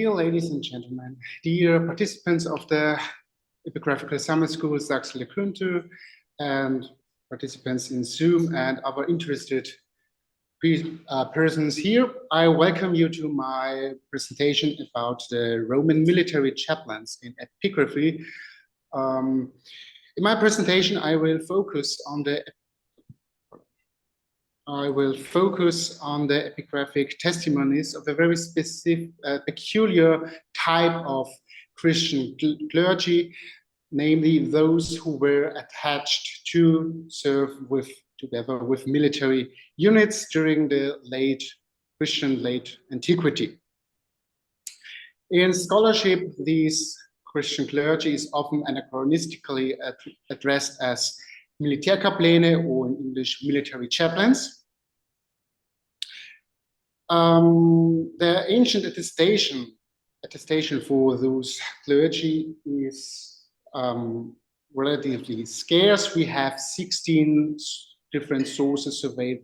Dear ladies and gentlemen, dear participants of the Epigraphical Summer School Saxa Loquuntur and participants in Zoom and other interested persons here, I welcome you to my presentation about the Roman military chaplains in epigraphy. In my presentation, I will focus on the epigraphic testimonies of a very specific, peculiar type of Christian clergy, namely those who were attached to serve together with military units during the Christian late antiquity. In scholarship, these Christian clergy is often anachronistically addressed as Militärkapläne, or in English, military chaplains. The ancient attestation for those clergy is relatively scarce. We have 16 different sources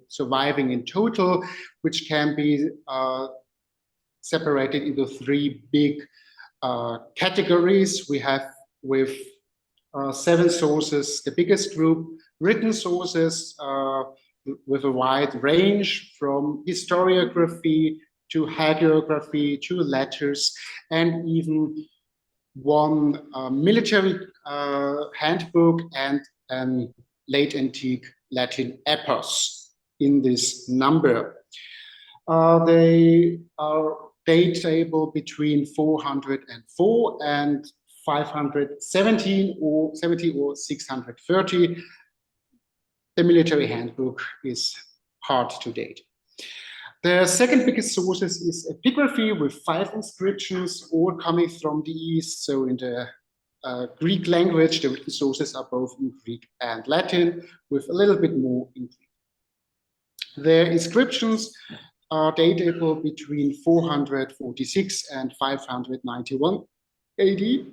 surviving in total, which can be separated into three big categories. We have with 7 sources, the biggest group, written sources with a wide range from historiography to hagiography to letters, and even one military handbook and late antique Latin epos in this number. They are datable between 404 and 517 or 630. The military handbook is hard to date. The second biggest sources is epigraphy with 5 inscriptions, all coming from the East. So in the Greek language, the written sources are both in Greek and Latin, with a little bit more in Greek. The inscriptions are datable between 446 and 591 AD.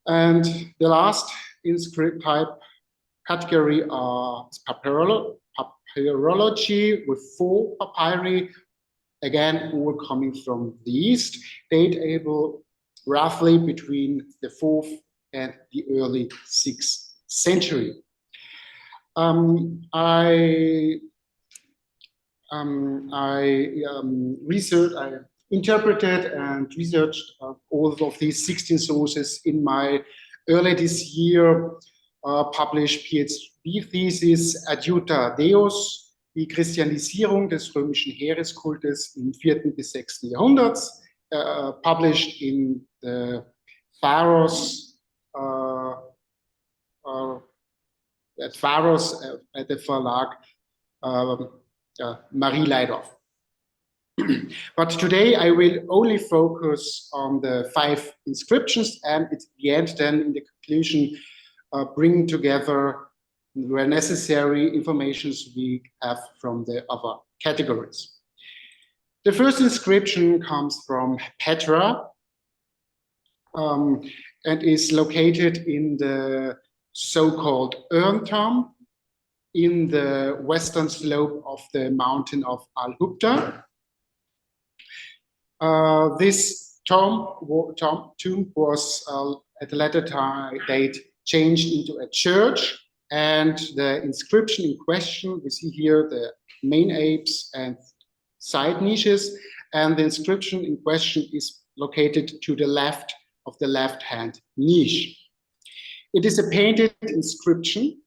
And the last inscript type category is papyrology with 4 papyri, again all coming from the East, datable roughly between the 4th and the early 6th century. I interpreted and researched all of these 16 sources in my early this year published PhD thesis Adiuta Deus, die Christianisierung des römischen Heereskultes im 4. bis 6. Jahrhunderts, published in the Pharos at the Verlag Marie Leidorf. But today I will only focus on the 5 inscriptions, and at the end, then in the conclusion, bring together, where necessary, information we have from the other categories. The first inscription comes from Petra and is located in the so-called Urnturm in the western slope of the mountain of Al-Hubda. This tomb was at a later date changed into a church, and the inscription in question, we see here the main apse and side niches, and the inscription in question is located to the left of the left-hand niche. It is a painted inscription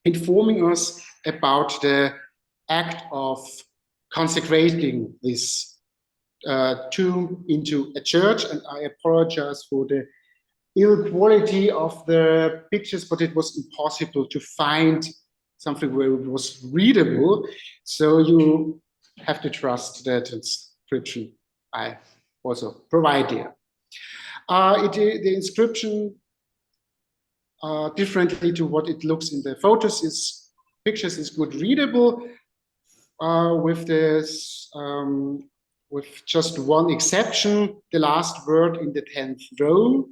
informing us about the act of consecrating this tomb into a church, and I apologize for the ill quality of the pictures, but it was impossible to find something where it was readable, so you have to trust that inscription I also provide here. The inscription, differently to what it looks in the pictures, is good readable, with just one exception. The last word in the 10th row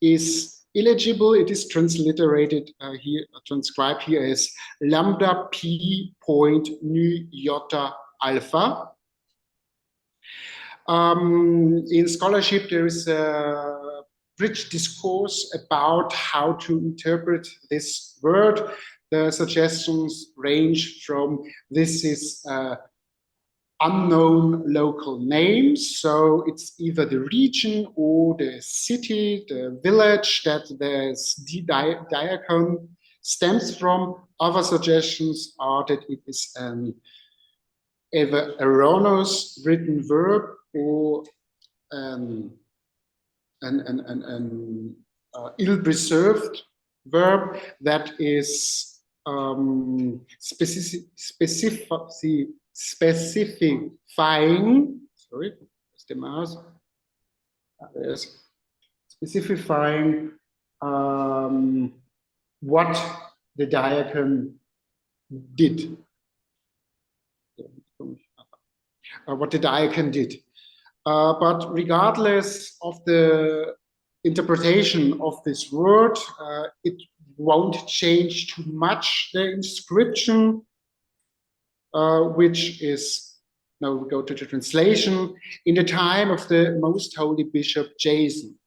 is illegible. It is transliterated here, transcribed here as lambda p point nu iota alpha. In scholarship, there is a rich discourse about how to interpret this word. The suggestions range from this is unknown local names, so it's either the region or the city, the village that the diacon stems from. Other suggestions are that it is an either erroneous written verb or an ill-preserved verb that is specifying, sorry, where's the mouse? Yes, specifying what the diacon did. What the diacon did. But regardless of the interpretation of this word, it won't change too much the inscription, which is, now we go to the translation, in the time of the most holy bishop Jason.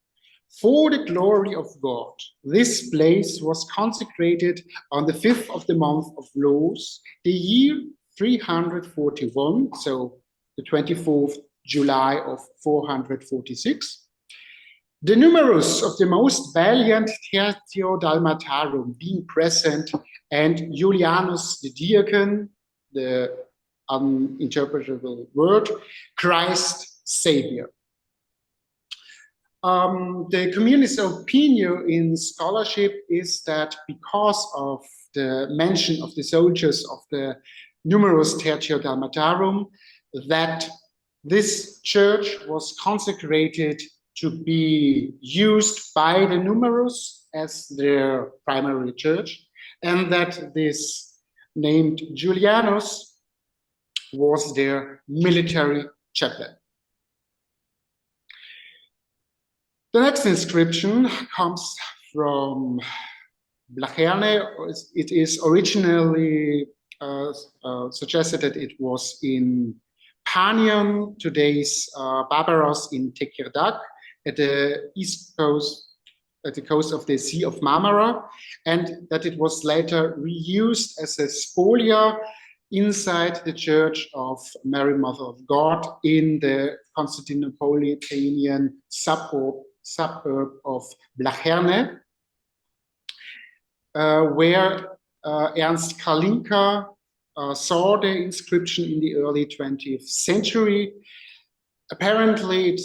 For the glory of God, this place was consecrated on the 5th of the month of Laws, the year 341, so the 24th July of 446. The numerus of the most valiant Tertio Dalmatarum being present, and Julianus the diacon, the uninterpretable word, Christ Savior. The communist opinion in scholarship is that because of the mention of the soldiers of the numerus Tertio Dalmatarum, that this church was consecrated to be used by the numerus as their primary church, and that this named Julianus was their military chaplain. The next inscription comes from Blacherne. It is originally suggested that it was in Panion, today's Barbaros in Tekirdağ, at the east coast, at the coast of the Sea of Marmara, and that it was later reused as a spolia inside the Church of Mary Mother of God in the Constantinopolitan suburb of Blacherne, where Ernst Kalinka saw the inscription in the early 20th century. Apparently, it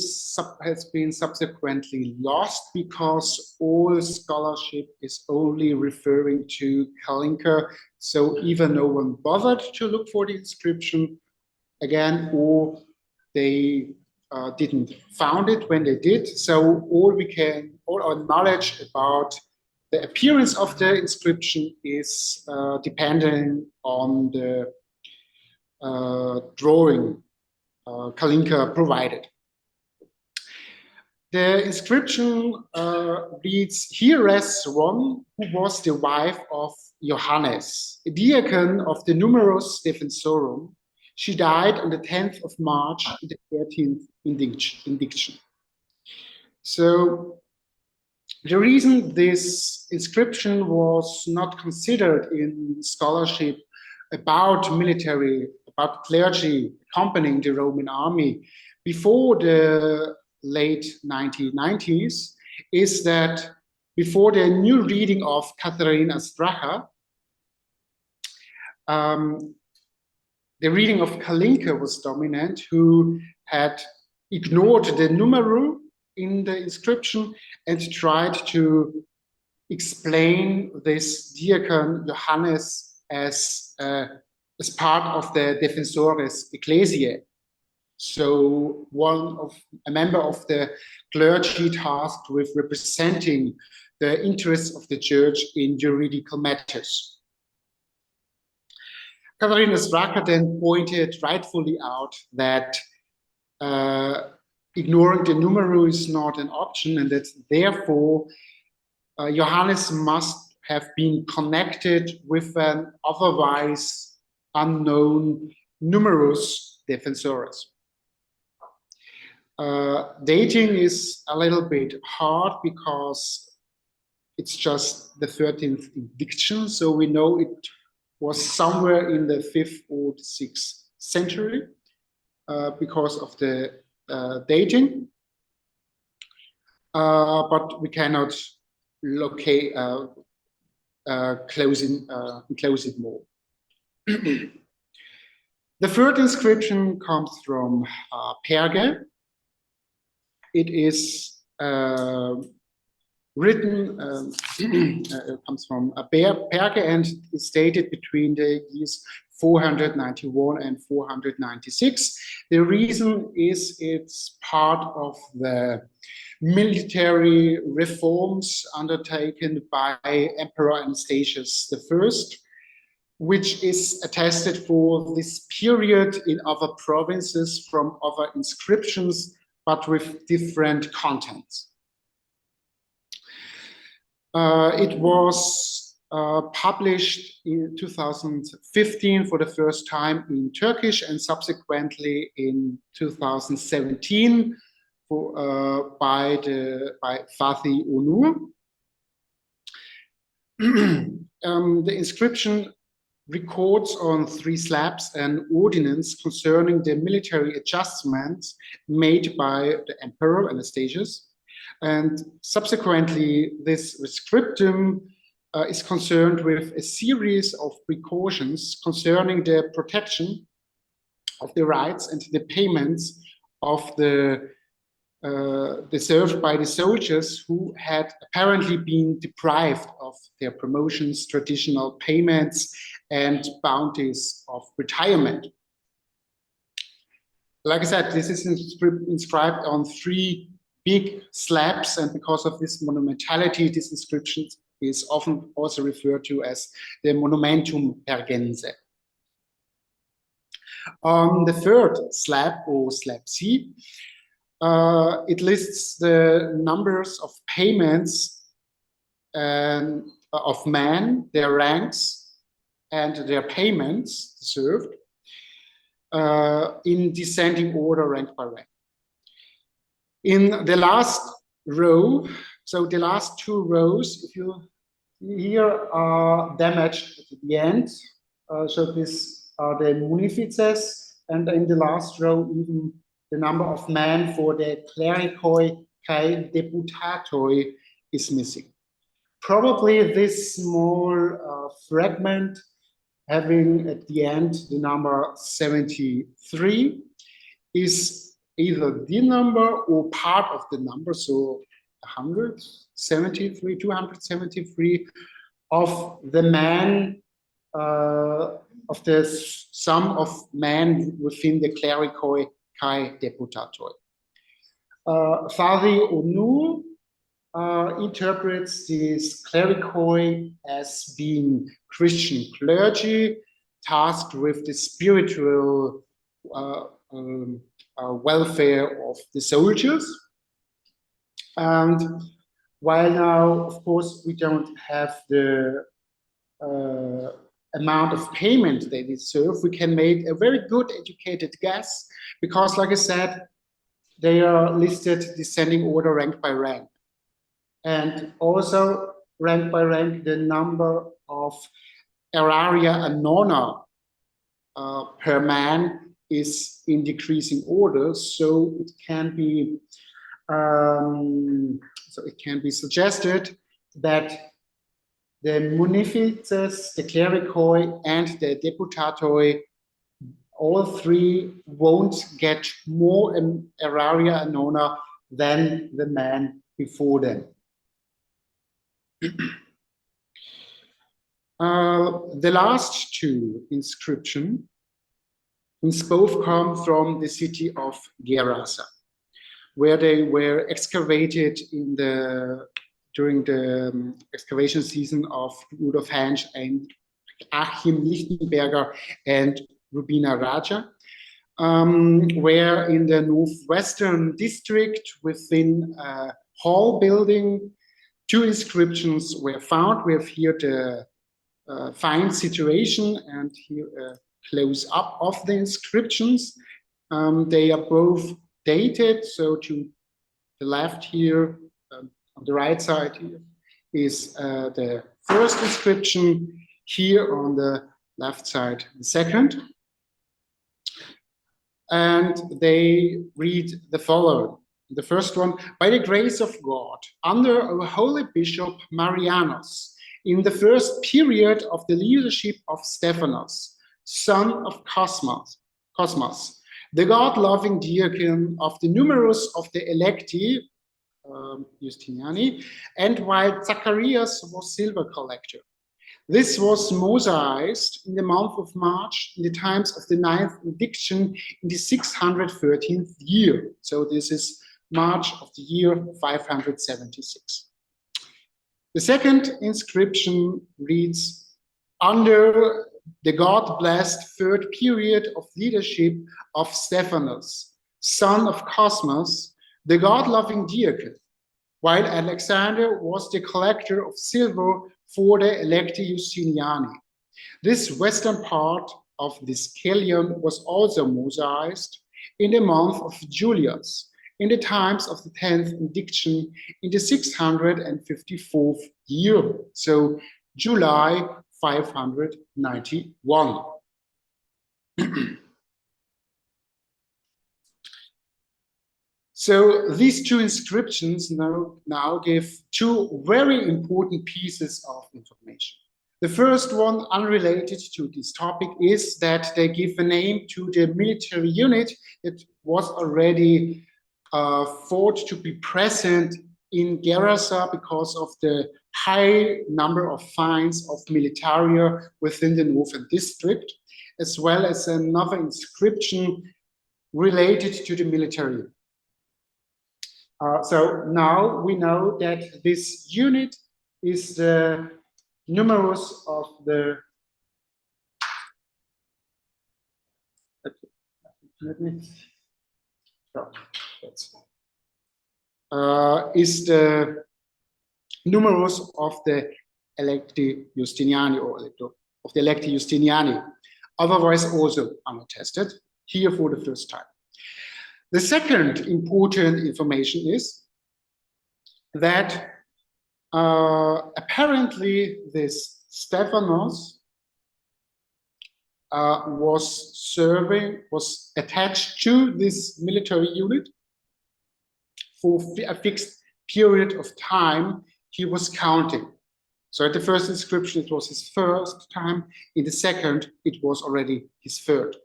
has been subsequently lost because all scholarship is only referring to Kalinka, so either no one bothered to look for the inscription again, or they didn't found it when they did. So all our knowledge about the appearance of the inscription is dependent on the drawing Kalinka provided. The inscription reads, "Here rests one who was the wife of Johannes, a diacon of the Numerus Defensorum. She died on the 10th of March in the 13th indiction." So the reason this inscription was not considered in scholarship about clergy accompanying the Roman army before the late 1990s is that before the new reading of Katharina Stracher, the reading of Kalinka was dominant, who had ignored the numeru in the inscription and tried to explain this diacon Johannes as part of the Defensores Ecclesiae. So a member of the clergy tasked with representing the interests of the church in juridical matters. Katharina Stracher then pointed rightfully out that ignoring the numeru is not an option, and that therefore Johannes must have been connected with an otherwise unknown numerus defensoris. Dating is a little bit hard because it's just the 13th indiction, so we know it was somewhere in the 5th or 6th century because of the dating. But we cannot locate, close it more. The third inscription comes from Perge. It is written, comes from Perge and is dated between the years 491 and 496. The reason is it's part of the military reforms undertaken by Emperor Anastasius I, which is attested for this period in other provinces from other inscriptions, but with different contents. It was published in 2015 for the first time in Turkish and subsequently in 2017 by Fatih Onur. The inscription records on 3 slabs an ordinance concerning the military adjustments made by the Emperor Anastasius. And subsequently, this rescriptum is concerned with a series of precautions concerning the protection of the rights and the payments of the served by the soldiers who had apparently been deprived of their promotions, traditional payments, and bounties of retirement. Like I said, this is inscribed on 3 big slabs, and because of this monumentality, this inscription is often also referred to as the Monumentum Pergense. On the 3rd slab, or slab C, it lists the numbers of payments of men, their ranks, and their payments served in descending order, rank by rank. In the last row, so the last 2 rows, if you here are damaged at the end, so these are the munifices, and in the last row, even the number of men for the clericoi kai deputatoi is missing. Probably this small fragment having at the end the number 73 is either the number or part of the number, so 173, 273 of the man, of the sum of men within the clericoi kai deputatoi. Fatih Onur interprets these clericoi as being Christian clergy tasked with the spiritual welfare of the soldiers. And while now, of course, we don't have the amount of payment they deserve, we can make a very good educated guess, because like I said, they are listed descending order, rank by rank. And also rank by rank, the number of eraria annona per man is in decreasing order, so it can be suggested that the munifices, the clericoi, and the deputatoi, all 3 won't get more eraria annona than the man before them. The last 2 inscriptions both come from the city of Graz, where they were excavated during the excavation season of Rudolf Hensch and Achim Lichtenberger and Rubina Raja, where in the northwestern district within a hall building, 2 inscriptions were found. We have here the fine situation and here a close up of the inscriptions. They are both dated. So to the left here, on the right side here, is the first inscription. Here on the left side, the second. And they read the following. The first one: by the grace of God, under our holy bishop Marianus, in the first period of the leadership of Stephanos, son of Cosmas, the God-loving deacon of the numerous of the electi, Justiniani, and while Zacharias was silver collector. This was mosaized in the month of March in the times of the 9th indiction in the 613th year. So this is March of the year 576. The second inscription reads: under the God-blessed third period of leadership of Stephanos, son of Cosmas, the God-loving deacon, while Alexander was the collector of silver for the electi Justiniani. This western part of this Schellion was also mosaized in the month of Julius, in the times of the 10th indiction, in the 654th year, so July 591. So these two inscriptions now give two very important pieces of information. The first one, unrelated to this topic, is that they give a name to the military unit that was already thought to be present in Gerasa because of the high number of finds of militaria within the northern district, as well as another inscription related to the military unit. So now we know that this unit is the numerus of the is the numerus of the electi Justiniani, or of the electi Justiniani, otherwise also unattested, here for the first time. The second important information is that apparently this Stephanos was attached to this military unit for a fixed period of time. He was counting. So at the first inscription, it was his first time. In the second, it was already his third.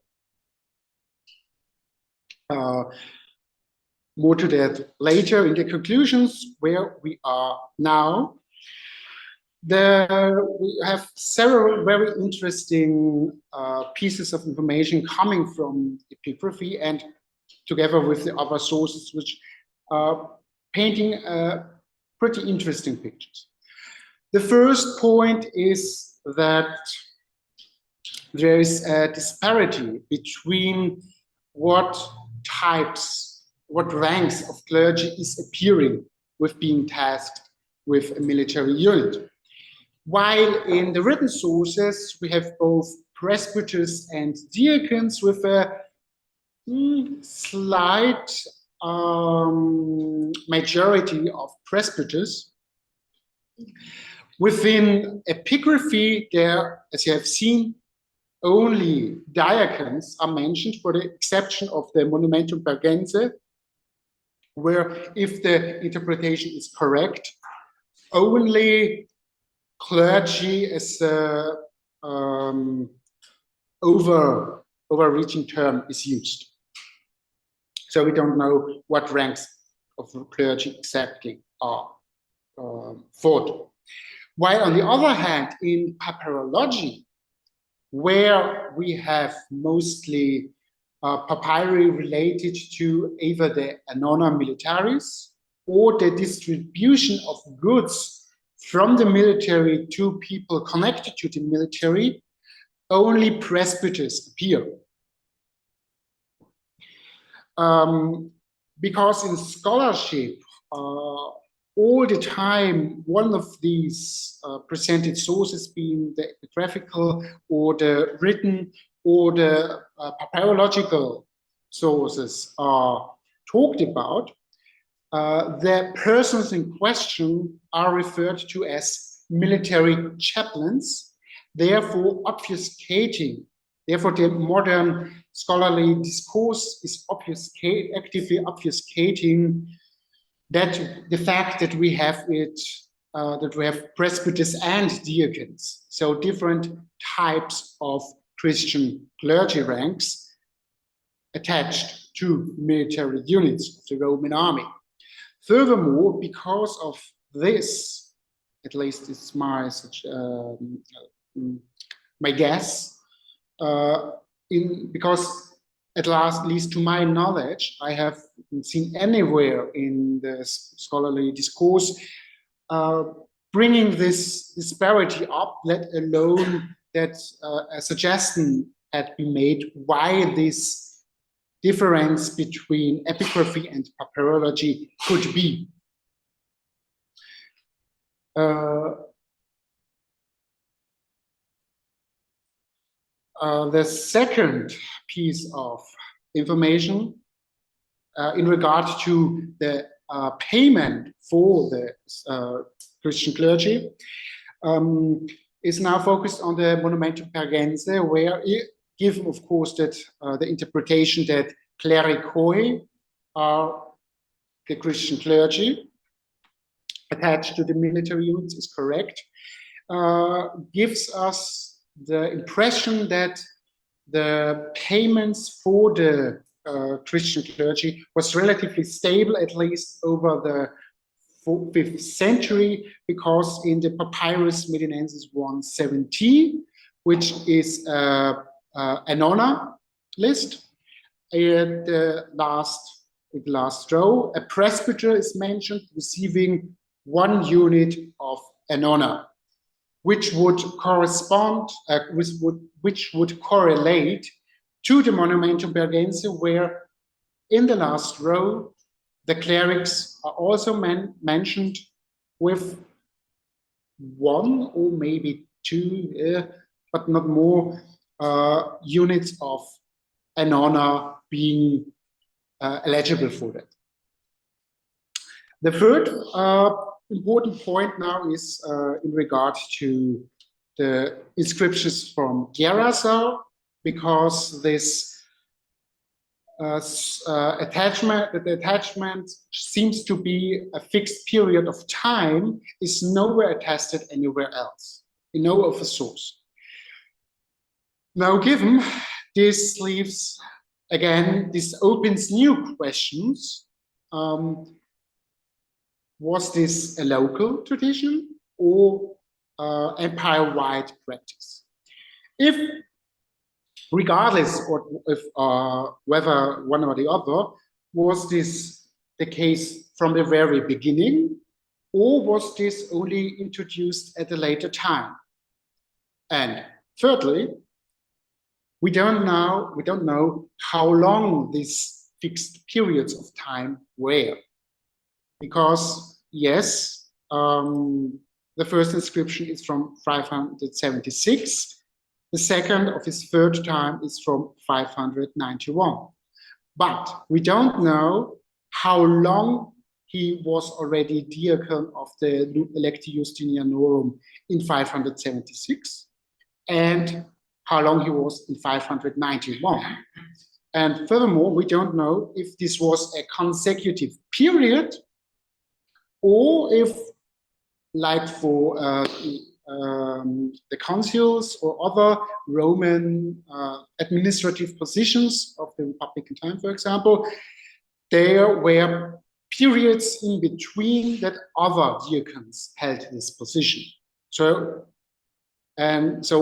More to that later in the conclusions, where we are now. We have several very interesting pieces of information coming from epigraphy, and together with the other sources, which are painting pretty interesting pictures. The first point is that there is a disparity between what ranks of clergy is appearing with being tasked with a military unit. While in the written sources, we have both presbyters and deacons with a slight majority of presbyters. Within epigraphy, there, as you have seen, only diacons are mentioned, for the exception of the Monumentum Bergense, where, if the interpretation is correct, only clergy as a overreaching term is used. So we don't know what ranks of clergy exactly are thought. While on the other hand, in papyrology, where we have mostly papyri related to either the annona militaris or the distribution of goods from the military to people connected to the military, only presbyters appear. Because in scholarship, all the time, one of these presented sources, being the epigraphical or the written or the papyrological sources, are talked about, the persons in question are referred to as military chaplains, therefore the modern scholarly discourse is actively obfuscating that the fact that we have presbyters and deacons, so different types of Christian clergy ranks attached to military units of the Roman army. Furthermore, because of this, at least it's my guess, because at least to my knowledge, I have seen anywhere in the scholarly discourse bringing this disparity up, let alone that a suggestion had been made why this difference between epigraphy and papyrology could be. The second piece of information in regard to the payment for the Christian clergy is now focused on the Monumentum Pergense, where, given, of course, that the interpretation that clericoi are the Christian clergy attached to the military units is correct, gives us the impression that the payments for the Christian clergy was relatively stable, at least over the 5th century, because in the Papyrus Medinensis 170, which is an honor list, at the last row, a presbyter is mentioned receiving 1 unit of an honor, which would correspond, which would correlate to the Monumentum Pergense, where in the last row the clerics are also mentioned with 1 or maybe 2, but not more units of an honor being eligible for that. The third important point now is in regard to the inscriptions from Gerasa, because this the attachment seems to be a fixed period of time, is nowhere attested anywhere else, in no other source. Now, given this leaves, again, this opens new questions. Was this a local tradition or empire-wide practice? If, regardless of whether one or the other, was this the case from the very beginning, or was this only introduced at a later time? And thirdly, we don't know how long these fixed periods of time were. Because, yes, the first inscription is from 576. The second of his third time is from 591. But we don't know how long he was already deacon of the Electi Justinianorum in 576 and how long he was in 591. And furthermore, we don't know if this was a consecutive period or if, like for the consuls or other Roman administrative positions of the Republican time, for example, there were periods in between that other deacons held this position. So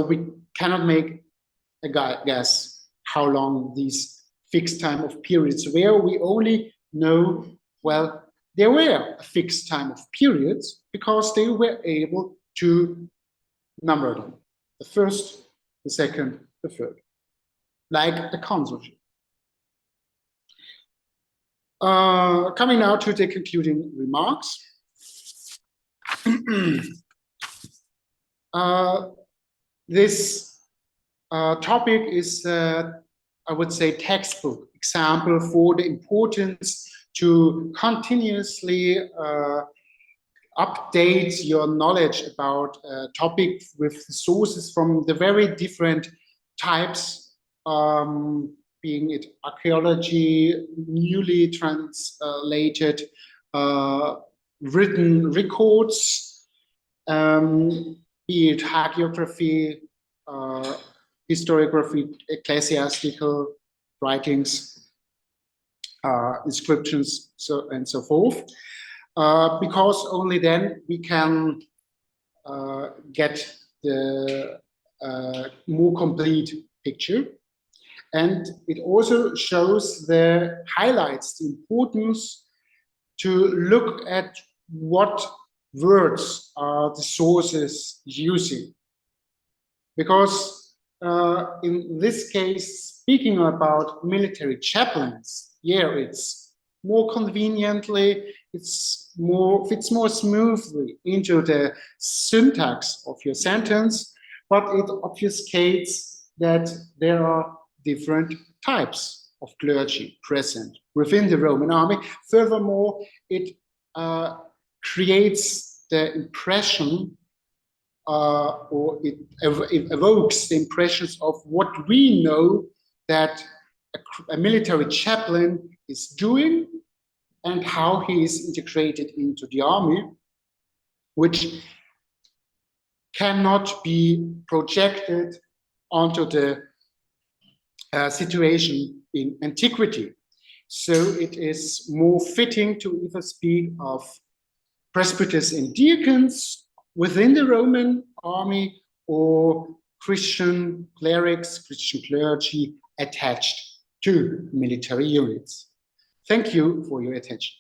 we cannot make a guess how long these fixed time of periods were. We only know, well, there were a fixed time of periods because they were able to number them. The first, the second, the third, like a consulship. Coming now to the concluding remarks. This topic is I would say, textbook example for the importance to continuously update your knowledge about a topic with sources from the very different types, being it archaeology, newly translated, written records, be it hagiography, historiography, ecclesiastical writings, inscriptions, and so forth. Because only then we can get the more complete picture. And it also shows highlights the importance to look at what words are the sources using. Because in this case, speaking about military chaplains, yeah, it's more conveniently, fits more smoothly into the syntax of your sentence, but it obfuscates that there are different types of clergy present within the Roman army. Furthermore, it creates the impression, or it evokes the impressions of what we know that a military chaplain is doing and how he is integrated into the army, which cannot be projected onto the situation in antiquity. So it is more fitting to either speak of presbyters and deacons within the Roman army or Christian clerics, Christian clergy attached to military units. Thank you for your attention.